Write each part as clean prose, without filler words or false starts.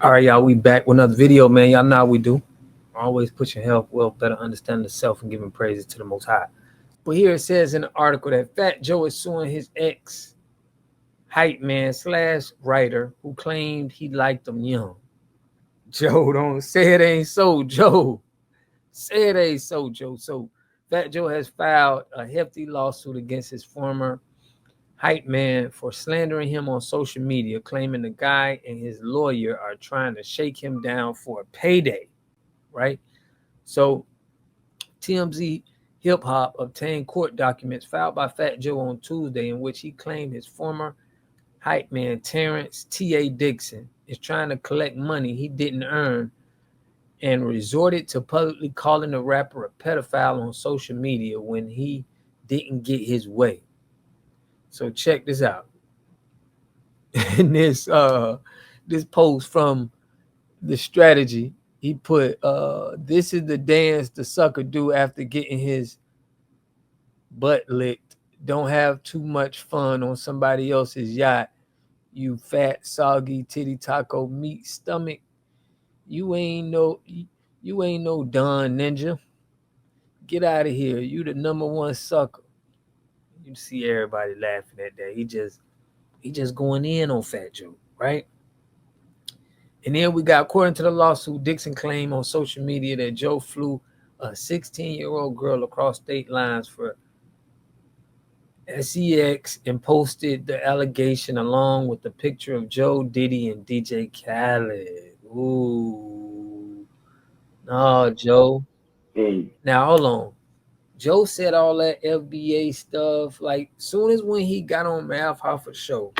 All right, y'all, we back with another video, man. Y'all know how we do. Always pushing health, wealth, better understanding the self, and giving praises to the Most High. But here it says in the article that Fat Joe is suing his ex-Hypeman / writer who claimed he liked him young. Joe, don't say it ain't so, Joe. Say it ain't so, Joe. So Fat Joe has filed a hefty lawsuit against his former Hypeman for slandering him on social media, claiming the guy and his lawyer are trying to shake him down for a payday, right? So TMZ Hip Hop obtained court documents filed by Fat Joe on Tuesday in which he claimed his former Hypeman, Terrence T.A. Dixon, is trying to collect money he didn't earn and resorted to publicly calling the rapper a pedophile on social media when he didn't get his way. So check this out. In this post from The Strategy, he put, this is the dance the sucker do after getting his butt licked. Don't have too much fun on somebody else's yacht, you fat, soggy, titty taco meat stomach. You ain't no Don Ninja. Get out of here. You the #1 sucker. You see everybody laughing at that. He just going in on Fat Joe, right? And then we got, according to the lawsuit, Dixon claimed on social media that Joe flew a 16-year-old girl across state lines for sex and posted the allegation along with the picture of Joe, Diddy, and DJ Khaled. Ooh. No, Joe. Hey. Now, hold on. Joe said all that FBA stuff. Like, soon as when he got on Mav Hoffa's show,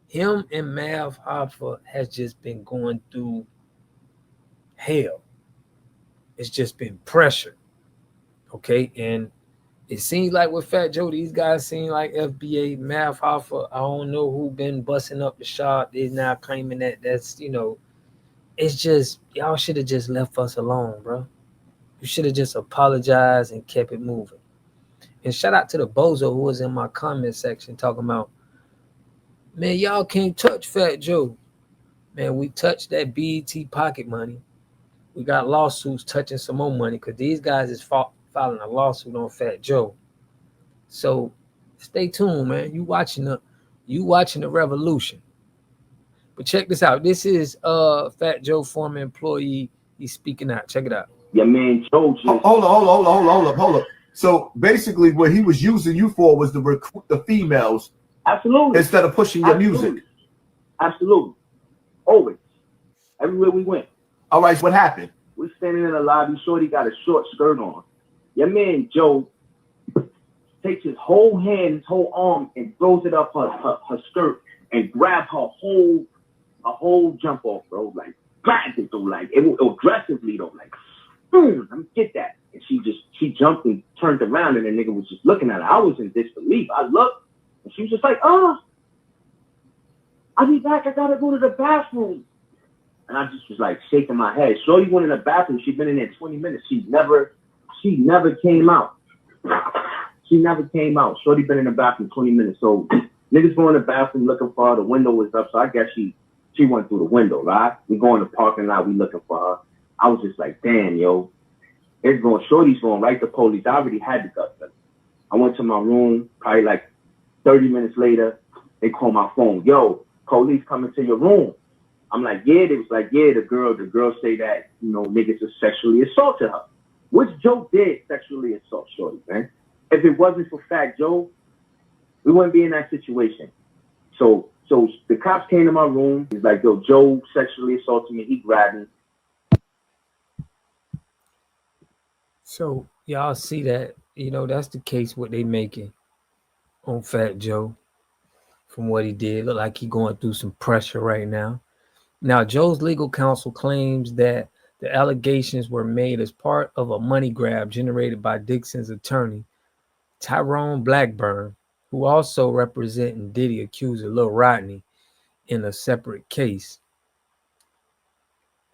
him and Mav Hoffa has just been going through hell. It's just been pressure. Okay? And it seems like with Fat Joe, these guys seem like FBA, Mav Hoffa. I don't know who been busting up the shop. They're now claiming that's, it's just, y'all should have just left us alone, bro. You should have just apologized and kept it moving. And shout out to the bozo who was in my comment section talking about, man, y'all can't touch Fat Joe. Man, we touched that BET pocket money. We got lawsuits touching some more money because these guys is filing a lawsuit on Fat Joe. So stay tuned, man. You watching the revolution. But check this out. This is Fat Joe, former employee. He's speaking out. Check it out. Your man Joe just... Hold up. So basically what he was using you for was to recruit the females. Absolutely. Instead of pushing your music. Absolutely. Always. Everywhere we went. All right, what happened? We're standing in the lobby. Shorty got a short skirt on. Your man Joe takes his whole hand, his whole arm, and throws it up her skirt and grabs her whole jump off, bro. Like, grabs it though, like aggressively though, like, let me get that. And she jumped and turned around, and the nigga was just looking at her. I was in disbelief. I looked, and she was just like, I'll be back. I gotta go to the bathroom. And I just was like shaking my head. Shorty went in the bathroom. She'd been in there 20 minutes. She never came out. She never came out. Shorty been in the bathroom 20 minutes. So niggas go in the bathroom looking for her. The window was up, so I guess she went through the window, right? We go in the parking lot. We looking for her. I was just like, damn, yo. Shorty's going right to police. I already had the guts. I went to my room. Probably like 30 minutes later, they call my phone. Yo, police coming to your room. I'm like, yeah. They was like, yeah, the girl say that, niggas have sexually assaulted her. Which Joe did sexually assault Shorty, man. If it wasn't for Fat Joe, we wouldn't be in that situation. So the cops came to my room. He's like, yo, Joe sexually assaulted me. He grabbed me. So y'all see that, that's the case what they making on Fat Joe from what he did. Look like he going through some pressure right now. Now, Joe's legal counsel claims that the allegations were made as part of a money grab generated by Dixon's attorney, Tyrone Blackburn, who also representing Diddy, accused Lil Rodney in a separate case.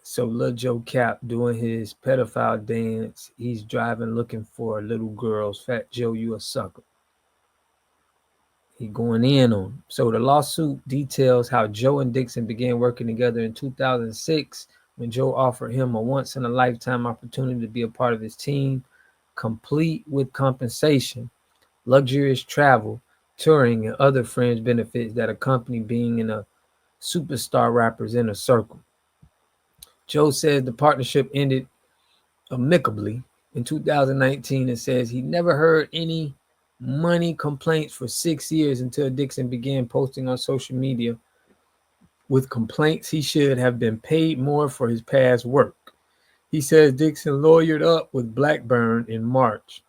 So Lil Joe Cap doing his pedophile dance. He's driving looking for little girls. Fat Joe, you a sucker. He going in on him. So the lawsuit details how Joe and Dixon began working together in 2006 when Joe offered him a once-in-a-lifetime opportunity to be a part of his team, complete with compensation, luxurious travel, touring, and other fringe benefits that accompany being in a superstar rapper's inner circle. Joe says the partnership ended amicably in 2019 and says he never heard any money complaints for 6 years until Dixon began posting on social media with complaints he should have been paid more for his past work. He says Dixon lawyered up with Blackburn in March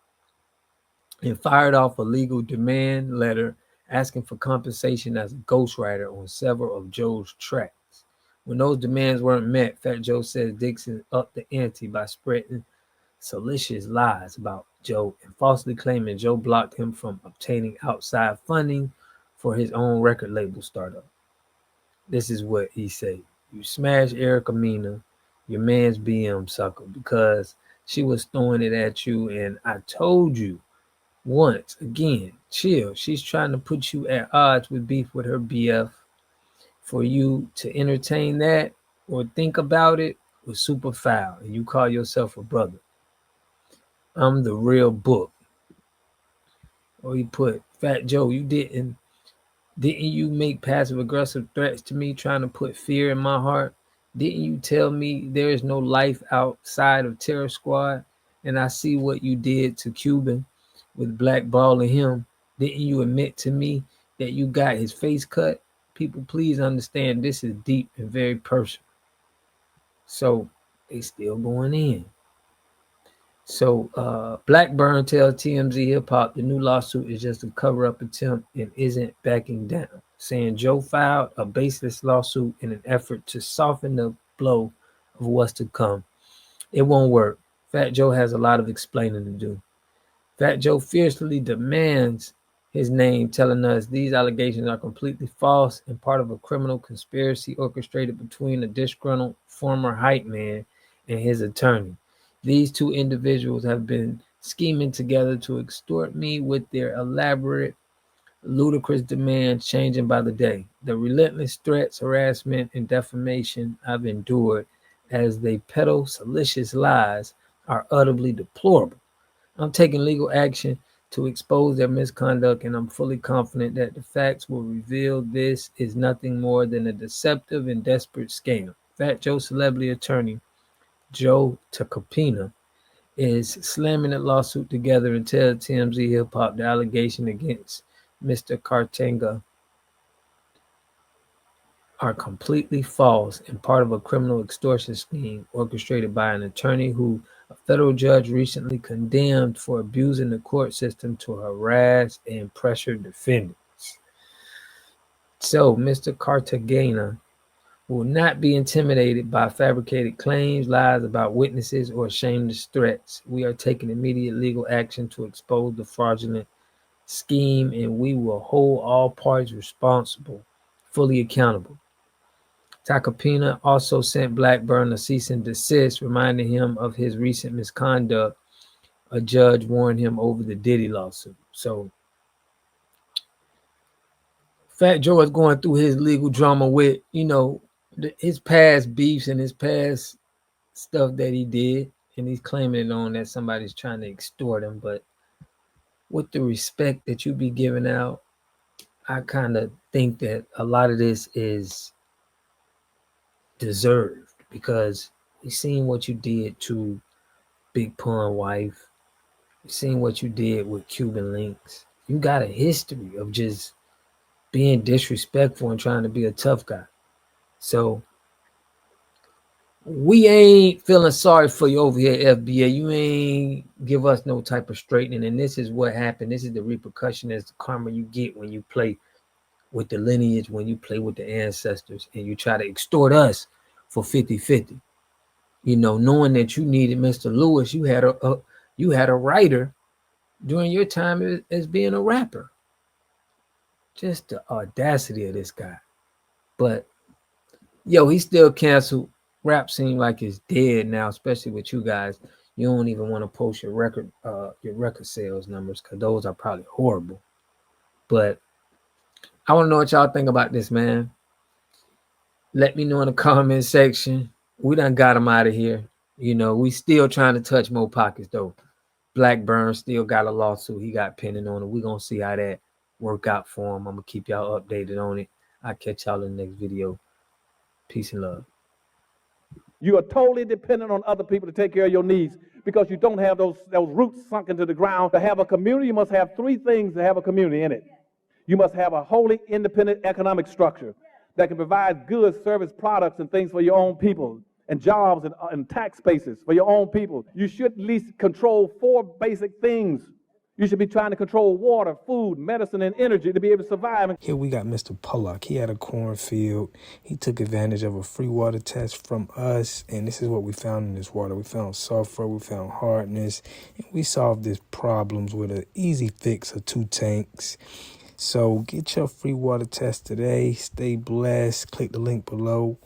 and fired off a legal demand letter asking for compensation as a ghostwriter on several of Joe's tracks. When those demands weren't met, Fat Joe says Dixon upped the ante by spreading salacious lies about Joe and falsely claiming Joe blocked him from obtaining outside funding for his own record label startup. This is what he said. You smashed Erica Mena, your man's BM sucker, because she was throwing it at you, and I told you once, again, chill. She's trying to put you at odds with beef with her BF. For you to entertain that or think about it was super foul, and you call yourself a brother. I'm the real book. Or he put, Fat Joe, didn't you make passive aggressive threats to me trying to put fear in my heart? Didn't you tell me there is no life outside of Terror Squad? And I see what you did to Cuban with blackballing him. Didn't you admit to me that you got his face cut? People, please understand this is deep and very personal. So they still going in. So Blackburn tells TMZ Hip Hop the new lawsuit is just a cover-up attempt and isn't backing down, saying Joe filed a baseless lawsuit in an effort to soften the blow of what's to come. It won't work. Fat Joe has a lot of explaining to do. Fat Joe fiercely demands his name, telling us these allegations are completely false and part of a criminal conspiracy orchestrated between a disgruntled former hype man and his attorney. These two individuals have been scheming together to extort me with their elaborate, ludicrous demands changing by the day. The relentless threats, harassment, and defamation I've endured as they peddle salacious lies are utterly deplorable. I'm taking legal action to expose their misconduct, and I'm fully confident that the facts will reveal this is nothing more than a deceptive and desperate scam. Fat Joe celebrity attorney Joe Tacopina is slamming the lawsuit together and tells TMZ Hip Hop the allegation against Mr. Cartanga are completely false and part of a criminal extortion scheme orchestrated by an attorney who a federal judge recently condemned for abusing the court system to harass and pressure defendants. So, Mr. Cartagena will not be intimidated by fabricated claims, lies about witnesses, or shameless threats. We are taking immediate legal action to expose the fraudulent scheme, and we will hold all parties responsible, fully accountable. Tacopina also sent Blackburn a cease and desist, reminding him of his recent misconduct. A judge warned him over the Diddy lawsuit. So Fat Joe is going through his legal drama with, his past beefs and his past stuff that he did, and he's claiming it on that somebody's trying to extort him. But with the respect that you be giving out, I kind of think that a lot of this is deserved because we seen what you did to Big Pun wife. We seen what you did with Cuban Links. You got a history of just being disrespectful and trying to be a tough guy. So we ain't feeling sorry for you over here, FBA. You ain't give us no type of straightening. And this is what happened. This is the repercussion, as the karma you get when you play with the lineage, when you play with the ancestors, and you try to extort us for 50-50. Knowing that you needed Mr. Lewis, you had a writer during your time as being a rapper. Just the audacity of this guy. But he still canceled. Rap seems like it's dead now, especially with you guys. You don't even want to post your record sales numbers because those are probably horrible. But I want to know what y'all think about this, man. Let me know in the comment section. We done got him out of here. You know, we still trying to touch more pockets, though. Blackburn still got a lawsuit he got pending on it. We're going to see how that work out for him. I'm going to keep y'all updated on it. I'll catch y'all in the next video. Peace and love. You are totally dependent on other people to take care of your needs because you don't have those roots sunk into the ground. To have a community, you must have three things to have a community in it. You must have a wholly independent economic structure that can provide goods, service, products, and things for your own people, and jobs and tax bases for your own people. You should at least control 4 basic things. You should be trying to control water, food, medicine, and energy to be able to survive. Here we got Mr. Pollock. He had a cornfield. He took advantage of a free water test from us, and this is what we found in this water. We found sulfur, we found hardness, and we solved these problems with an easy fix of 2 tanks. So get your free water test today. Stay blessed. Click the link below.